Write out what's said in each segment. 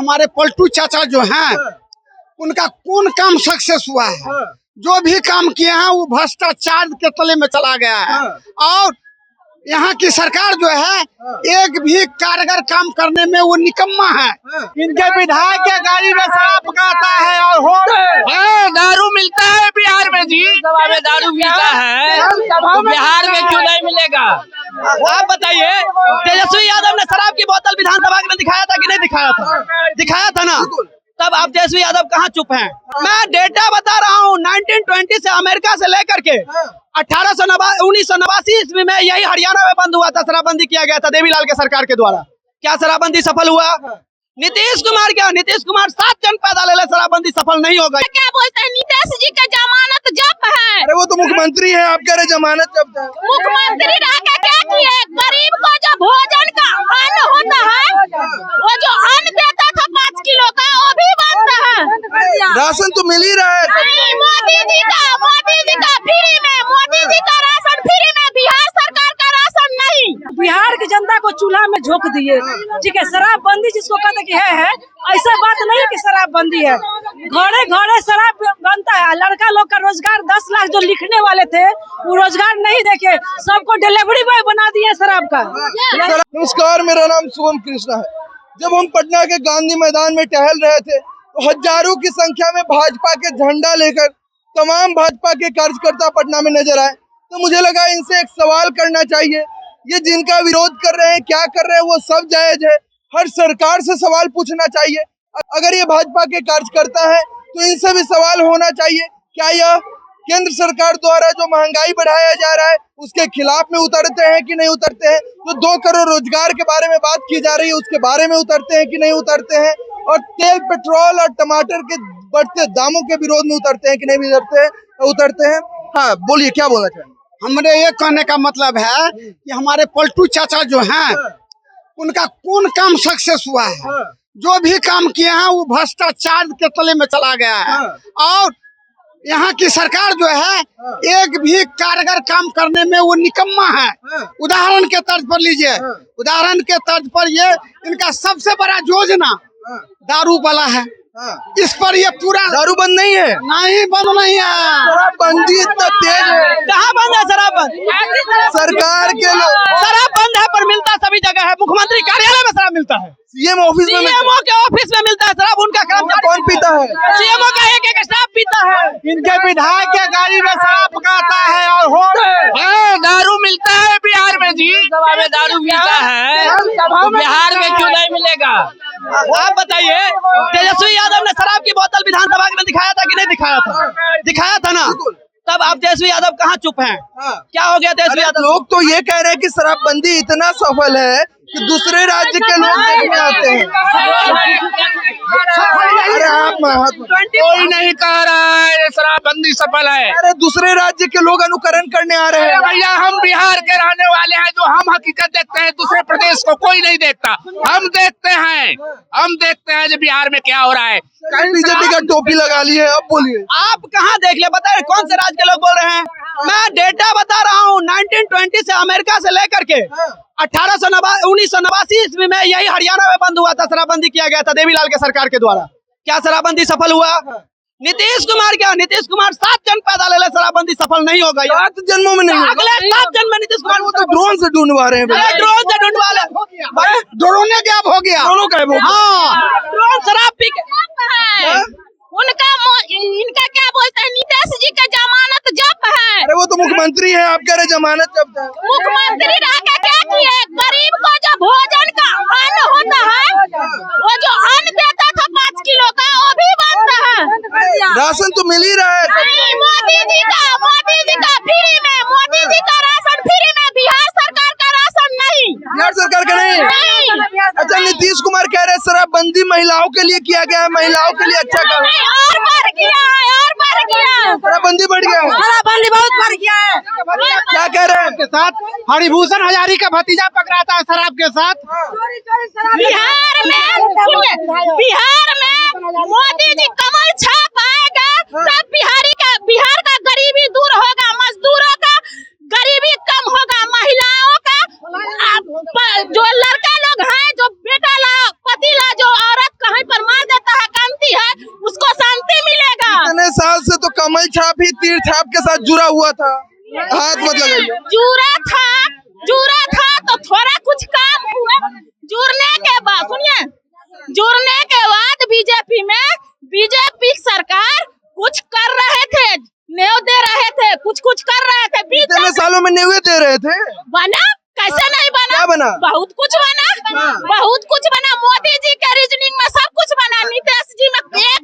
हमारे पलटू चाचा जो हैं उनका कौन काम सक्सेस हुआ है। जो भी काम किए हैं वो भ्रष्टाचार के तले में चला गया है। और यहाँ की सरकार जो है एक भी कारगर काम करने में वो निकम्मा है। इनके विधायक के गाड़ी में शराब पकाता है और दारू मिलता है बिहार में जी, में दारू मिलता है तो बिहार में क्यों नहीं मिलेगा? आप बताइए, तेजस्वी यादव ने शराब की बोतल विधानसभा में दिखाया था कि नहीं दिखाया था? दिखाया था ना। तब आप तेजस्वी यादव कहाँ चुप हैं? मैं डेटा बता रहा हूँ, 1920 से अमेरिका से लेकर के 1989 ईस्वी में यही हरियाणा में बंद हुआ था, शराबबंदी किया गया था देवीलाल के सरकार के द्वारा। क्या शराबबंदी सफल हुआ? नीतीश कुमार क्या? नीतीश कुमार 7 जन पैदा ले ले, शराबबंदी सफल नहीं होगा। क्या बोलते हैं? नीतीश जी का जमानत जब्त है। अरे वो तो मुख्यमंत्री है, आप कह रहे जमानत जब्त है। मुख्यमंत्री रह के क्या किए? गरीब को जो भोजन का अन्न होता है, वो जो अन्न देता था 5 किलो का, वो भी बंद है। राशन तो मिल ही रहा है। नहीं, मोदी जी का फ्री में, मोदी जी का राशन फ्री में, बिहार सरकार का राशन नहीं। बिहार की जनता को चूल्हा में झोंक दिए। ठीक है, शराबबंदी जिसको कहते कि है ऐसा बात नहीं कि शराबबंदी है। घरे घरे शराब बनता है। लड़का लोग का रोजगार 10 लाख जो लिखने वाले थे वो रोजगार नहीं देखे, सबको डिलीवरी बॉय बना दिए शराब का। नमस्कार, मेरा नाम शुभम कृष्णा है। जब हम पटना के गांधी मैदान में टहल रहे थे तो हजारों की संख्या में भाजपा के झंडा लेकर तमाम भाजपा के कार्यकर्ता पटना में नजर आए। तो मुझे लगा इनसे एक सवाल करना चाहिए। ये जिनका विरोध कर रहे हैं, क्या कर रहे हैं, वो सब जायज है। हर सरकार से सवाल पूछना चाहिए। अगर ये भाजपा के कार्यकर्ता है तो इनसे भी सवाल होना चाहिए, क्या यह केंद्र सरकार द्वारा जो महंगाई बढ़ाया जा रहा है उसके खिलाफ में उतरते हैं कि नहीं उतरते हैं? तो 2 करोड़ रोजगार के बारे में बात की जा रही है, उसके बारे में उतरते हैं कि नहीं उतरते हैं? और तेल, पेट्रोल और टमाटर के बढ़ते दामों के विरोध में उतरते हैं कि नहीं उतरते हैं? हाँ, बोलिए, क्या बोलना चाहिए? हमारे ये कहने का मतलब है कि हमारे पलटू चाचा जो हैं उनका कौन काम सक्सेस हुआ है। जो भी काम किए हैं वो भ्रष्टाचार के तले में चला गया है। और यहाँ की सरकार जो है एक भी कारगर काम करने में वो निकम्मा है। उदाहरण के तर्ज पर लीजिए, उदाहरण के तर्ज पर ये इनका सबसे बड़ा योजना दारू वाला है। इस पर ये पूरा दारू बंद नहीं है, नहीं बंद नहीं है। शराबबंदी इतना तेज है। कहाँ बंद है शराब? सरकार के लोग शराब बंद है पर मिलता सभी जगह है। मुख्यमंत्री कार्यालय में शराब मिलता है, सीएम ऑफिस में सीएमओ के ऑफिस में मिलता है शराब। उनका कर्मचारी कौन पीता है? सीएमओ का एक स्टाफ पीता है। इनके विधायक के गाड़ी में शराब पकाता है और दारू मिलता है बिहार में जी, में दारू मिलता है तो बिहार में क्यों नहीं मिलेगा? आप बताइए, तेजस्वी यादव ने शराब की बोतल विधानसभा में दिखाया था कि नहीं दिखाया था? दिखाया था ना। तब आप तेजस्वी यादव कहाँ चुप हैं? क्या हो गया तेजस्वी यादव? लोग तो ये कह रहे हैं कि शराबबंदी इतना सफल है कि दूसरे राज्य के लोग देखने आते हैं। अरे आप कोई नहीं कह रहा है शराबबंदी सफल है। अरे दूसरे राज्य के लोग अनुकरण करने आ रहे हैं। भैया, हम बिहार के रहने वाले हैं, जो हम हकीकत देखते हैं दूसरे प्रदेश को कोई नहीं देखता। हम देखते हैं जो बिहार में क्या हो रहा है। बीजेपी का टोपी लगा ली है। अब बोलिए, आप कहाँ देख ले, बताइए कौन से राज्य के लोग बोल रहे हैं? मैं डेटा बता रहा हूँ, 1920 से अमेरिका से लेकर के 1989 ईस्वी में यही हरियाणा में बंद हुआ था, शराबबंदी किया गया था देवीलाल के सरकार के द्वारा। क्या शराबबंदी सफल हुआ? नीतीश कुमार क्या? नीतीश कुमार 7 जन पैदा ले ले, शराबबंदी सफल नहीं होगा। 7 जन्मों में नहीं, अगले 7 जन्म में नीतीश कुमार वो तो ड्रोन से ढूंढवा रहे हैं। ड्रोन से ढूंढवा ले, ड्रोन गायब हो गया। दोनों का ड्रोन शराब पी के। इनका क्या बोलते हैं? नीतीश जी का जमानत जब्त है। अरे वो तो मुख्यमंत्री है, आप कह रहे जमानत जब्त है। मुख्यमंत्री रह के क्या किए? गरीब को जो भोजन का अन्न होता है, वो जो अन्न देता था 5 किलो का, वो भी बंद है। राशन तो मिल ही रहा है। नहीं, मोदी जी का फ्री में, मोदी जी का राशन फ्री में, बिहार सरकार का राशन नहीं। बिहार सरकार का नहीं। अच्छा, नीतीश कुमार कह रहे शराबबंदी महिलाओं के लिए किया गया है, महिलाओं के लिए अच्छा काम है। और बढ़ गया है, और बढ़ गया है। शराबबंदी बढ़ गया है। शराबबंदी बहुत बढ़ गया है। क्या कह रहे हैं? के साथ हरिभूषण हजारी का भतीजा पकड़ा था शराब के साथ। बिहार में मोदी जी कमल छाप आएगा, तब बिहार का गरीबी दूर होगा, मजदूरों का गरीबी कम होगा, महिलाओं का, जो लड़का लोग हैं, जो बेटा ला, पति ला, जो औरत कहीं पर साथ जुड़ा हुआ था? हाथ मत लगाइए। जुड़ा था तो थोड़ा कुछ काम हुआ। जुड़ने के बाद बीजेपी सरकार कुछ कर रहे थे, न्योय दे रहे थे, कुछ कर रहे थे। कितने सालों में न्योय दे रहे थे? बना कैसे नहीं बना? क्या बना? बहुत कुछ बना, बहुत कुछ बना। मोदी जी के रीजनिंग में सब कुछ बना। नीतीश जी में एक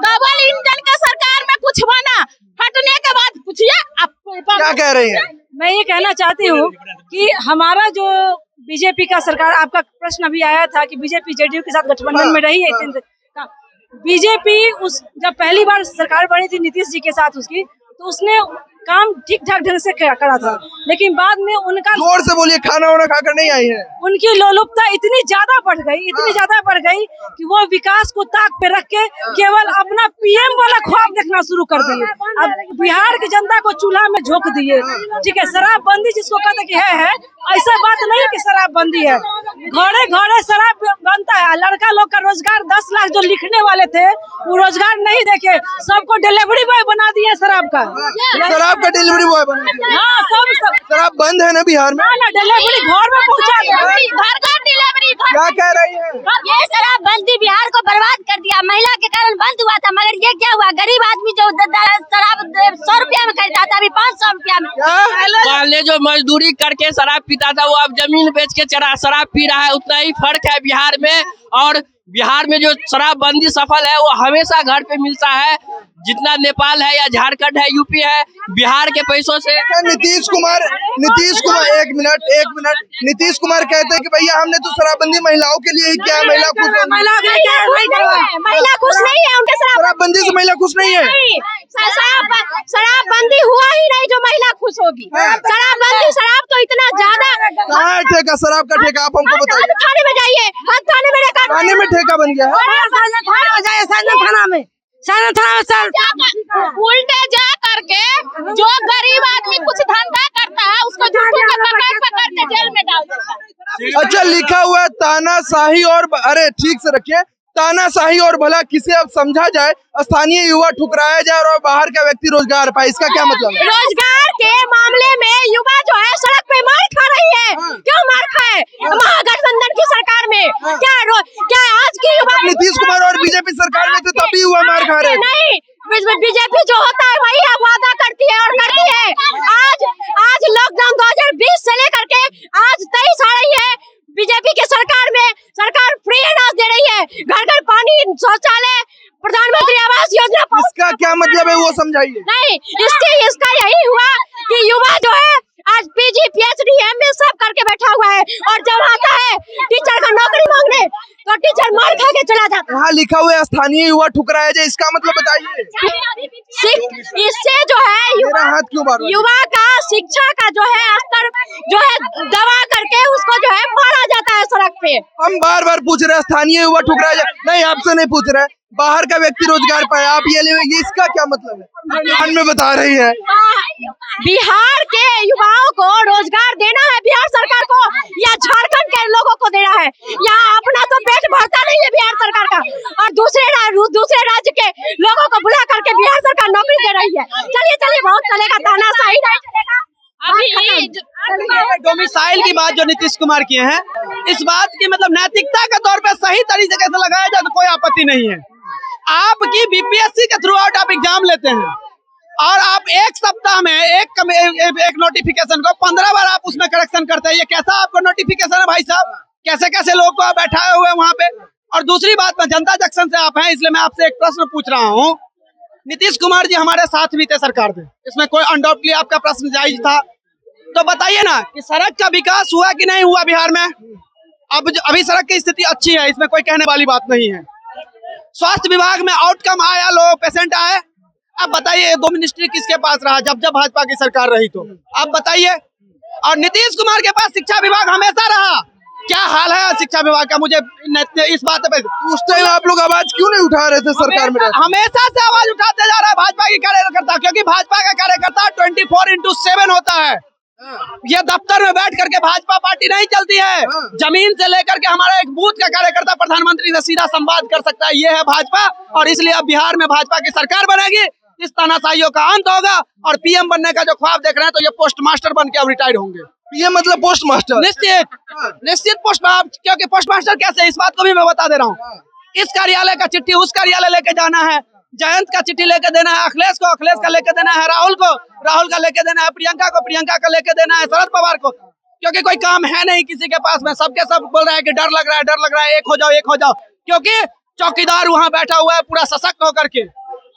डबल इंजन के सरकार में कुछ बना। हटने के बाद पूछिए आप क्या कह रही हैं? मैं ये कहना चाहती हूँ कि हमारा जो बीजेपी का सरकार, आपका प्रश्न अभी आया था कि बीजेपी जेडीयू के साथ गठबंधन में रही है। बीजेपी जब पहली बार सरकार बनी थी नीतीश जी के साथ उसकी, तो उसने काम ठीक ठाक ढंग से करा था, लेकिन बाद में उनका, जोर से बोलिए, खाना वाना खाकर नहीं आई है? उनकी लोलुपता इतनी ज्यादा बढ़ गई कि वो विकास को ताक पे रख के केवल अपना पीएम वाला ख्वाब देखना शुरू कर दिए। अब बिहार की जनता को चूल्हा में झोंक दिए। ठीक है, शराबबंदी जिसको कहते कि है, ऐसा बात नहीं है कि शराबबंदी है। घरे घरे शराब बनता है। लड़का लोग का रोजगार 10 लाख जो लिखने वाले थे वो रोजगार नहीं देखे, सबको डिलीवरी बॉय बना दिया शराब का। शराब का डिलीवरी बॉय बना दिया? हाँ, सब शराब बंद है ना बिहार में? ना डिलीवरी घर में पहुँचा दिया। घर डिलीवरी। क्या कह रही है? ये शराबबंदी बिहार को बर्बाद कर दिया। महिला के कारण बंद हुआ था, मगर ये क्या हुआ? गरीब आदमी जो शराब 100 रुपया में खरीदता था, अभी 500 रुपया में। पहले जो मजदूरी करके शराब पीता था वो अब जमीन बेच के शराब पी रहा है। उतना ही फर्क है बिहार में। और बिहार में जो शराबबंदी सफल है वो हमेशा घर पे मिलता है। जितना नेपाल है या झारखंड है, यूपी है, बिहार के पैसों से। नीतीश कुमार एक मिनट नीतीश कुमार कहते हैं कि भैया हमने तो शराबबंदी महिलाओं के लिए ही किया है। महिला खुश है? महिला खुश नहीं है। उनके शराबबंदी से महिला खुश नहीं है। शराबबंदी हुआ ही नहीं जो महिला खुश होगी। शराब तो इतना ज्यादा। कहाँ है ठेका? शराब का ठेका आप हमको बताइए। थाने में जाइए, थाने में थाने में ठेका बन गया है। उल्टे जा करके जो गरीब आदमी कुछ धंधा करता है उसको पकड़ के जेल में डाल देता है। अच्छा, लिखा हुआ है तानाशाही और, अरे ठीक से रखिए, तानाशाही और भला किसे अब समझा जाए, स्थानीय युवा ठुकराया जाए और बाहर का व्यक्ति रोजगार पाए। इसका क्या मतलब है? रोजगार के मामले में युवा जो है सड़क पे मार खा रही है। क्यों मार खाए? महागठबंधन की सरकार में क्या आज की युवा? नीतीश कुमार और बीजेपी सरकार में थे तभी युवा मार खा रहे? नहीं, बीजेपी जो होता है वही वादा करती है और करती है। आज लॉकडाउन 2020 से लेकर के आज 23 आ रही है। बीजेपी के सरकार में सरकार फ्री अनाज दे रही है, घर घर पानी, शौचालय, प्रधानमंत्री आवास योजना। इसका क्या मतलब है वो समझाइए। नहीं, इसका यही हुआ कि युवा जो है आज पीजी, पीएचडी, एमए सब करके बैठा हुआ है, और जब आता है टीचर का नौकरी मांगने तो टीचर मार खा के चला जाता है। यहाँ लिखा हुआ है स्थानीय युवा ठुकराया जाए, इसका मतलब बताइए। इससे जो है हाथ क्यों मार रहे हैं? युवा का शिक्षा का जो है स्तर जो है दबा करके उसको जो है मारा जाता है सड़क पे। हम बार बार पूछ रहे हैं स्थानीय युवा ठुकराया जाए। नहीं, आपसे नहीं पूछ रहे, बाहर का व्यक्ति रोजगार पाए, आप ये इसका क्या मतलब है? ध्यान में बता रही है। बिहार के युवाओं को रोजगार देना है बिहार सरकार को या झारखंड के लोगों को देना है? यहाँ अपना तो पेट भरता नहीं है बिहार सरकार का, और दूसरे राज्य के लोगों को बुला करके बिहार सरकार नौकरी दे रही है। चलिए बहुत चलेगा, तानाशाही नहीं चलेगा। डोमिसाइल की बात जो नीतीश कुमार किए हैं, इस बात की मतलब नैतिकता के तौर पे सही तरीके से लगाया जाए तो कोई आपत्ति नहीं है। आपकी बीपीएससी के थ्रू आउट आप एग्जाम लेते हैं और आप एक सप्ताह में एक नोटिफिकेशन को 15 बार आप उसमें करेक्शन करते हैं। ये कैसा आपको नोटिफिकेशन है भाई साहब? कैसे कैसे लोग को आप बैठाए हुए वहाँ पे? और दूसरी बात में जनता जंक्शन से आप हैं, इसलिए मैं आपसे एक प्रश्न पूछ रहा हूँ। नीतीश कुमार जी हमारे साथ भी थे सरकार में, इसमें कोई अनडाउटली आपका प्रश्न जायज था। तो बताइए ना कि सड़क का विकास हुआ कि नहीं हुआ बिहार में? अभी सड़क की स्थिति अच्छी है, इसमें कोई कहने वाली बात नहीं है। स्वास्थ्य विभाग में आउटकम आया, लोग पेशेंट आए। अब बताइए 2 मिनिस्ट्री किसके पास रहा जब भाजपा की सरकार रही? तो आप बताइए। और नीतीश कुमार के पास शिक्षा विभाग हमेशा रहा। क्या हाल है शिक्षा विभाग का? मुझे इस बात पे उस टाइम आप लोग आवाज क्यों नहीं उठा रहे थे सरकार में? हमेशा से आवाज उठाते जा रहा है भाजपा के कार्यकर्ता, क्योंकि भाजपा का कार्यकर्ता 24/7 होता है। ये दफ्तर में बैठ करके भाजपा पार्टी नहीं चलती है। जमीन से लेकर के हमारा एक बूथ का कार्यकर्ता प्रधानमंत्री से सीधा संवाद कर सकता है। ये है भाजपा, और इसलिए अब बिहार में भाजपा की सरकार बनेगी। इस तानाशाहियों का अंत होगा और पीएम बनने का जो ख्वाब देख रहे हैं तो ये पोस्ट मास्टर बन के अब रिटायर होंगे। ये मतलब पोस्ट मास्टर। निश्चित पोस्ट, क्योंकि पोस्ट मास्टर कैसे, इस बात को भी मैं बता दे रहा हूँ। इस कार्यालय का चिट्ठी उस कार्यालय लेके जाना है, जयंत का चिट्ठी लेके देना है अखिलेश को, अखिलेश का लेके देना है राहुल को, राहुल का लेके देना है प्रियंका को, प्रियंका का लेके देना है शरद पवार को, क्योंकि कोई काम है नहीं किसी के पास में। सबके सब बोल रहे हैं कि डर लग रहा है, डर लग रहा है, एक हो जाओ, एक हो जाओ, क्योंकि चौकीदार वहां बैठा हुआ है पूरा सशक्त होकर के।